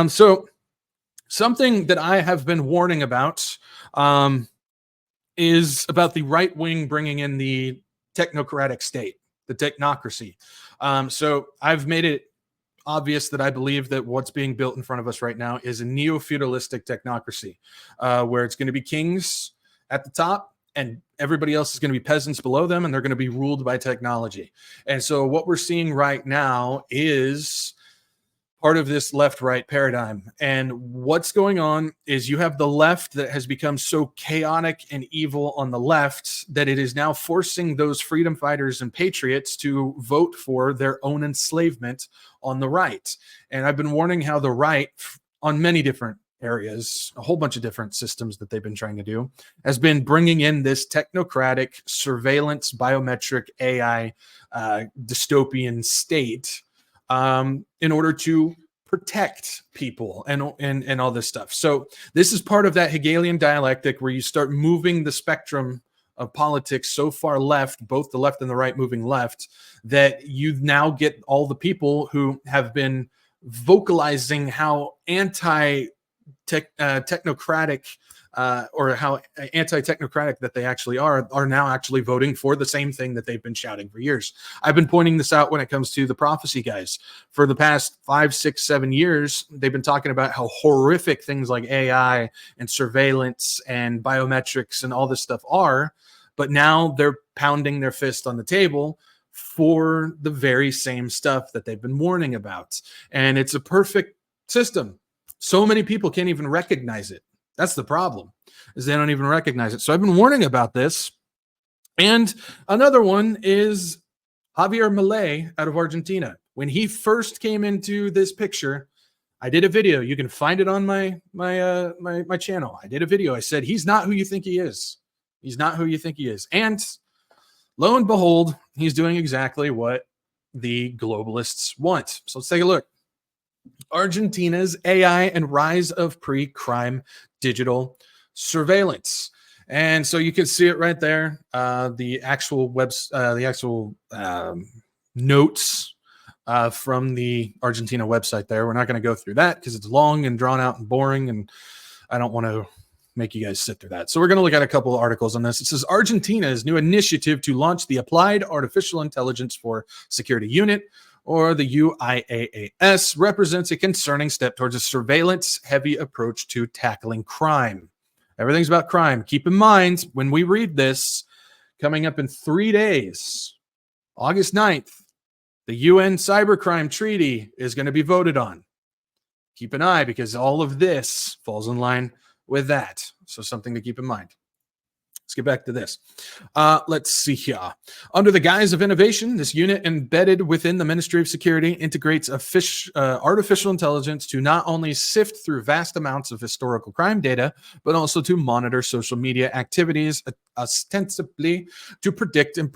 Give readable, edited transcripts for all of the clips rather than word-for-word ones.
So something that I have been warning about is about the right wing bringing in the technocratic state, the technocracy. So I've made it obvious that I believe that what's being built in front of us right now is a neo-feudalistic technocracy, where it's going to be kings at the top and everybody else is going to be peasants below them, and they're going to be ruled by technology. And so what we're seeing right now is part of this left-right paradigm. And what's going on is you have the left that has become so chaotic and evil on the left that it is now forcing those freedom fighters and patriots to vote for their own enslavement on the right. And I've been warning how the right, on many different areas, a whole bunch of different systems that they've been trying to do, has been bringing in this technocratic surveillance, biometric AI dystopian state in order to protect people and all this stuff. So this is part of that Hegelian dialectic where you start moving the spectrum of politics so far left, both the left and the right moving left, that you now get all the people who have been vocalizing how technocratic or how anti-technocratic that they actually are now actually voting for the same thing that they've been shouting for years. I've been pointing this out when it comes to the prophecy guys. For the past 5, 6, 7 years, they've been talking about how horrific things like AI and surveillance and biometrics and all this stuff are, but now they're pounding their fist on the table for the very same stuff that they've been warning about. And it's a perfect system. So many people can't even recognize it. That's the problem, is they don't even recognize it. So I've been warning about this. And another one is Javier Milei out of Argentina. When he first came into this picture, I did a video. You can find it on my channel. I did a video. I said, he's not who you think he is. He's not who you think he is. And lo and behold, he's doing exactly what the globalists want. So let's take a look. Argentina's AI and rise of pre-crime digital surveillance. And so you can see it right there. The actual notes from the Argentina website there. We're not going to go through that because it's long and drawn out and boring, and I don't want to make you guys sit through that. So we're going to look at a couple of articles on this. It says Argentina's new initiative to launch the Applied Artificial Intelligence for Security Unit, or the UIAAS, represents a concerning step towards a surveillance-heavy approach to tackling crime. Everything's about crime. Keep in mind, when we read this, coming up in 3 days, August 9th, the UN Cybercrime Treaty is going to be voted on. Keep an eye, because all of this falls in line with that. So something to keep in mind. Let's get back to this. Let's see here. Under the guise of innovation, this unit embedded within the Ministry of Security integrates artificial intelligence to not only sift through vast amounts of historical crime data, but also to monitor social media activities, ostensibly to predict and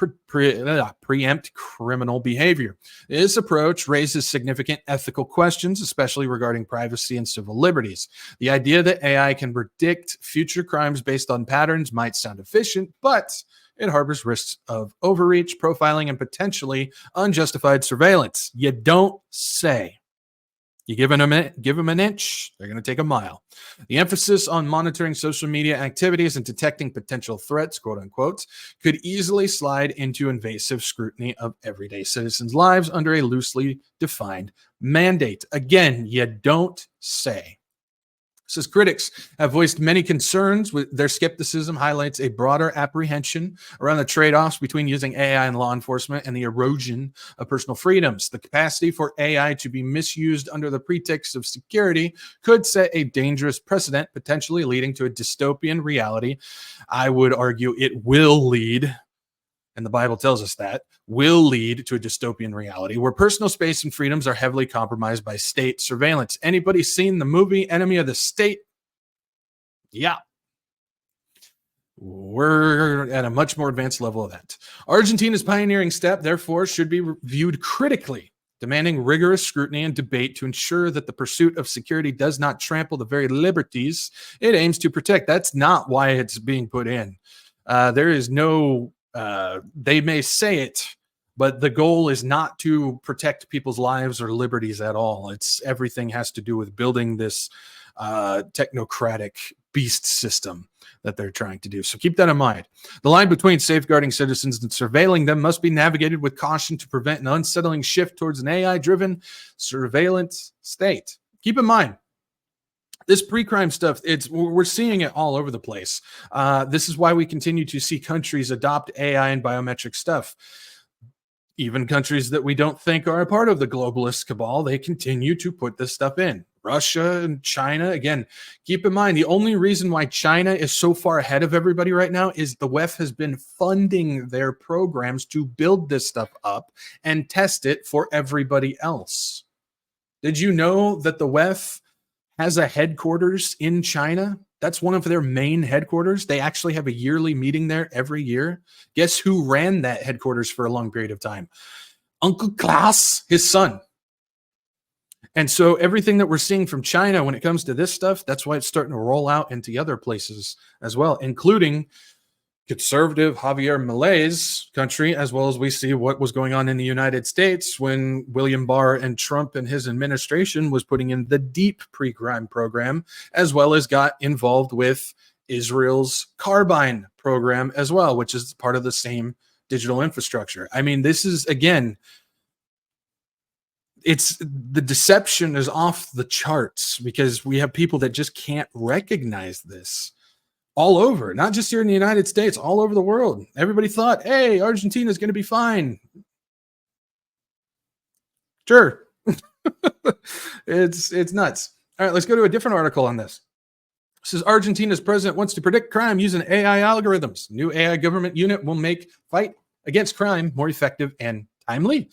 preempt criminal behavior. This approach raises significant ethical questions, especially regarding privacy and civil liberties. The idea that AI can predict future crimes based on patterns might sound efficient, but it harbors risks of overreach, profiling, and potentially unjustified surveillance. You don't say. You give them an inch, they're going to take a mile. The emphasis on monitoring social media activities and detecting potential threats, quote unquote, could easily slide into invasive scrutiny of everyday citizens' lives under a loosely defined mandate. Again, you don't say. Says critics have voiced many concerns. With their skepticism highlights a broader apprehension around the trade-offs between using AI in law enforcement and the erosion of personal freedoms. The capacity for AI to be misused under the pretext of security could set a dangerous precedent, potentially leading to a dystopian reality. I would argue it will lead, and the Bible tells us that, will lead to a dystopian reality where personal space and freedoms are heavily compromised by state surveillance. Anybody seen the movie Enemy of the State? Yeah. We're at a much more advanced level of that. Argentina's pioneering step, therefore, should be viewed critically demanding rigorous scrutiny and debate to ensure that the pursuit of security does not trample the very liberties it aims to protect. That's not why it's being put in. There is no, they may say it, but the goal is not to protect people's lives or liberties at all. It's everything has to do with building this technocratic beast system that they're trying to do. So keep that in mind. The line between safeguarding citizens and surveilling them must be navigated with caution to prevent an unsettling shift towards an AI-driven surveillance state. Keep in mind, this pre-crime stuff, we're seeing it all over the place. This is why we continue to see countries adopt AI and biometric stuff. Even countries that we don't think are a part of the globalist cabal, they continue to put this stuff in. Russia and China, again, keep in mind, the only reason why China is so far ahead of everybody right now is the WEF has been funding their programs to build this stuff up and test it for everybody else. Did you know that the WEF has a headquarters in China? That's one of their main headquarters. They actually have a yearly meeting there every year. Guess who ran that headquarters for a long period of time? Uncle Klaus, his son. And so everything that we're seeing from China when it comes to this stuff, that's why it's starting to roll out into other places as well, including conservative Javier Milei's country, as well as we see what was going on in the United States when William Barr and Trump and his administration was putting in the deep pre-crime program, as well as got involved with Israel's Carbine program as well, which is part of the same digital infrastructure. I mean, this is, again, it's the deception is off the charts because we have people that just can't recognize this all over, not just here in the United States, all over the world. Everybody thought, hey, Argentina is going to be fine. Sure. It's nuts. All right, let's go to a different article on this. It says Argentina's president wants to predict crime using AI algorithms. New AI government unit will make fight against crime more effective and timely.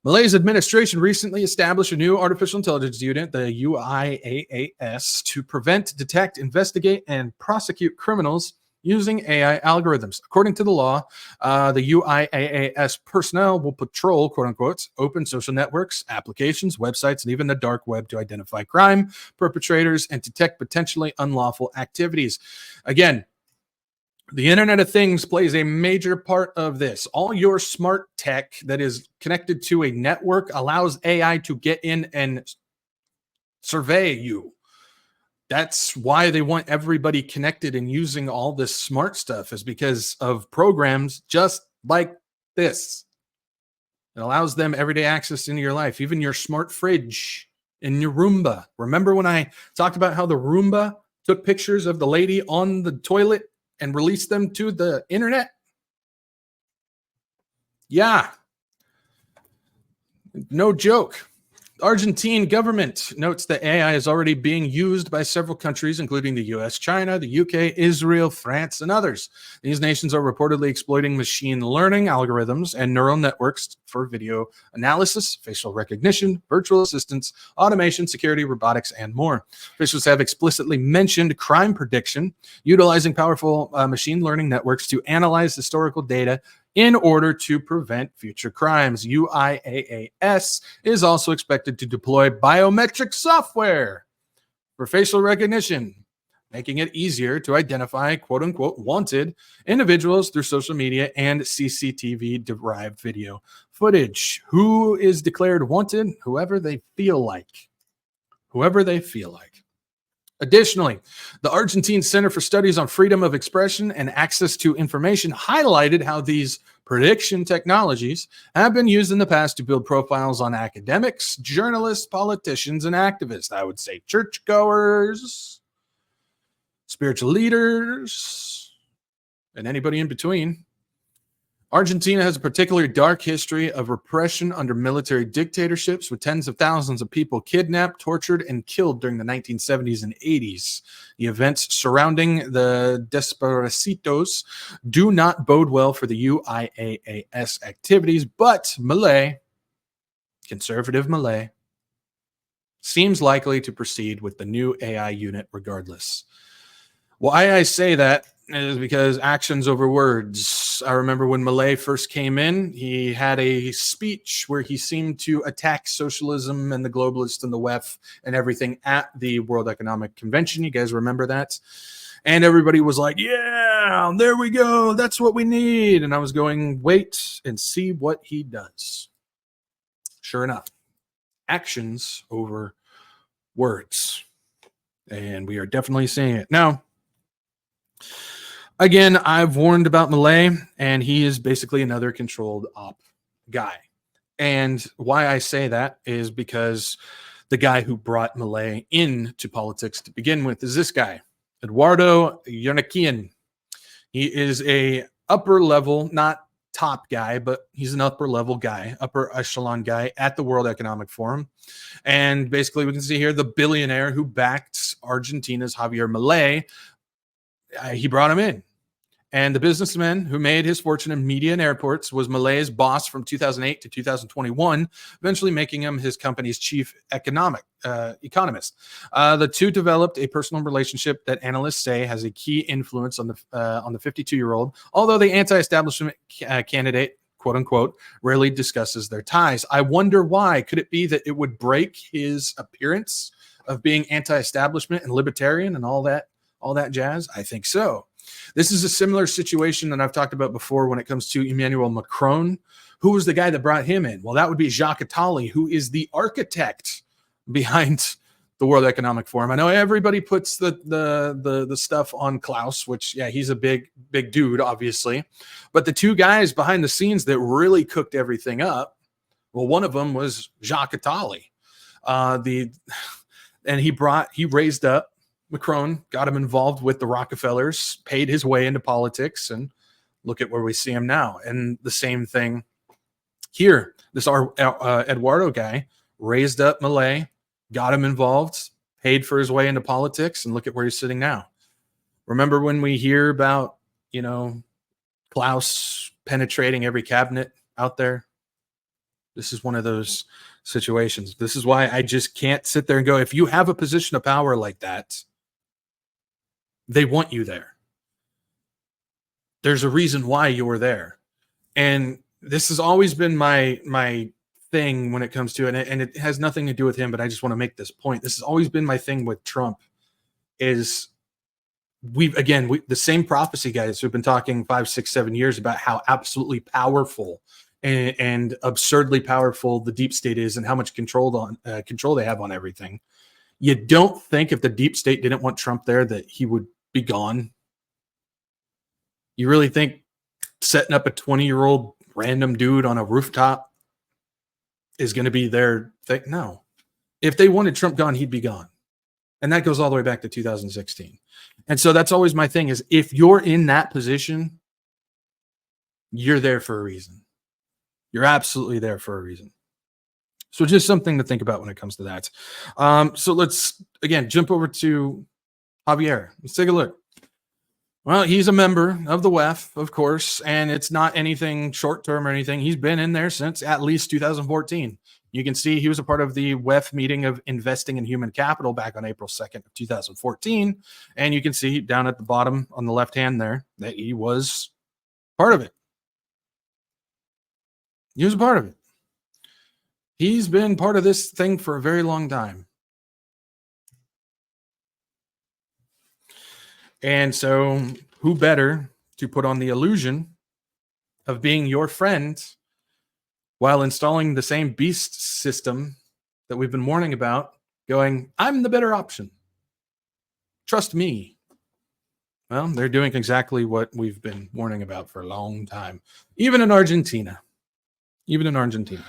Milei's administration recently established a new artificial intelligence unit, the UIAAS, to prevent, detect, investigate, and prosecute criminals using AI algorithms. According to the law, the UIAAS personnel will patrol, quote unquote, open social networks, applications, websites, and even the dark web to identify crime perpetrators and detect potentially unlawful activities. Again, the Internet of Things plays a major part of this. All your smart tech that is connected to a network allows AI to get in and survey you. That's why they want everybody connected and using all this smart stuff, is because of programs just like this. It allows them everyday access into your life, even your smart fridge and your Roomba. Remember when I talked about how the Roomba took pictures of the lady on the toilet and release them to the internet? Yeah. No joke. Argentine government notes that AI is already being used by several countries, including the US, China, the UK, Israel, France, and others. These nations are reportedly exploiting machine learning algorithms and neural networks for video analysis, facial recognition, virtual assistants, automation, security, robotics, and more. Officials have explicitly mentioned crime prediction, utilizing powerful machine learning networks to analyze historical data in order to prevent future crimes. UIAAS is also expected to deploy biometric software for facial recognition, making it easier to identify quote-unquote wanted individuals through social media and CCTV-derived video footage. Who is declared wanted? Whoever they feel like. Whoever they feel like. Additionally, the Argentine Center for Studies on Freedom of Expression and Access to Information highlighted how these prediction technologies have been used in the past to build profiles on academics, journalists, politicians, and activists. I would say churchgoers, spiritual leaders, and anybody in between. Argentina has a particularly dark history of repression under military dictatorships, with tens of thousands of people kidnapped, tortured, and killed during the 1970s and 80s. The events surrounding the Desaparecidos do not bode well for the UIAAS activities, but Milei, conservative Milei, seems likely to proceed with the new AI unit regardless. Why I say that is because actions over words. I remember when Milei first came in, he had a speech where he seemed to attack socialism and the globalists and the WEF and everything at the World Economic Convention. You guys remember that? And everybody was like, yeah, there we go. That's what we need. And I was going, wait and see what he does. Sure enough, actions over words. And we are definitely seeing it. Now, again, I've warned about Milei, and he is basically another controlled op guy. And why I say that is because the guy who brought Milei into politics to begin with is this guy, Eduardo Yonkian. He is a upper level, not top guy, but he's an upper level guy, upper echelon guy at the World Economic Forum. And basically we can see here the billionaire who backed Argentina's Javier Milei, he brought him in. And the businessman who made his fortune in media and airports was Milei's boss from 2008 to 2021, eventually making him his company's chief economist. The two developed a personal relationship that analysts say has a key influence on the 52-year-old, although the anti-establishment candidate, quote unquote, rarely discusses their ties. I wonder why. Could it be that it would break his appearance of being anti-establishment and libertarian and all that jazz? I think so. This is a similar situation that I've talked about before when it comes to Emmanuel Macron. Who was the guy that brought him in? Well, that would be Jacques Attali, who is the architect behind the World Economic Forum. I know everybody puts the stuff on Klaus, which, yeah, he's a big dude, obviously. But the two guys behind the scenes that really cooked everything up, well, one of them was Jacques Attali. And he raised up Macron, got him involved with the Rockefellers, paid his way into politics, and look at where we see him now. And the same thing here. This Eduardo guy raised up Milei, got him involved, paid for his way into politics, and look at where he's sitting now. Remember when we hear about, Klaus penetrating every cabinet out there? This is one of those situations. This is why I just can't sit there and go, if you have a position of power like that, they want you there. There's a reason why you're there. And this has always been my thing when it comes to it, and it has nothing to do with him, but I just want to make this point. This has always been my thing with Trump is the same prophecy guys who've been talking 5, 6, 7 years about how absolutely powerful and absurdly powerful the deep state is and how much control they have on everything. You don't think if the deep state didn't want Trump there that he would be gone? You really think setting up a 20-year-old random dude on a rooftop is going to be their thing? No. If they wanted Trump gone, he'd be gone. And that goes all the way back to 2016. And so that's always my thing is if you're in that position, you're there for a reason. You're absolutely there for a reason. So just something to think about when it comes to that. So let's, again, jump over to Javier. Let's take a look. Well, he's a member of the WEF, of course, and it's not anything short-term or anything. He's been in there since at least 2014. You can see he was a part of the WEF meeting of investing in human capital back on April 2nd of 2014. And you can see down at the bottom on the left hand there that he was part of it. He was a part of it. He's been part of this thing for a very long time. And so who better to put on the illusion of being your friend while installing the same beast system that we've been warning about, going, I'm the better option. Trust me. Well, they're doing exactly what we've been warning about for a long time, even in Argentina. Even in Argentina.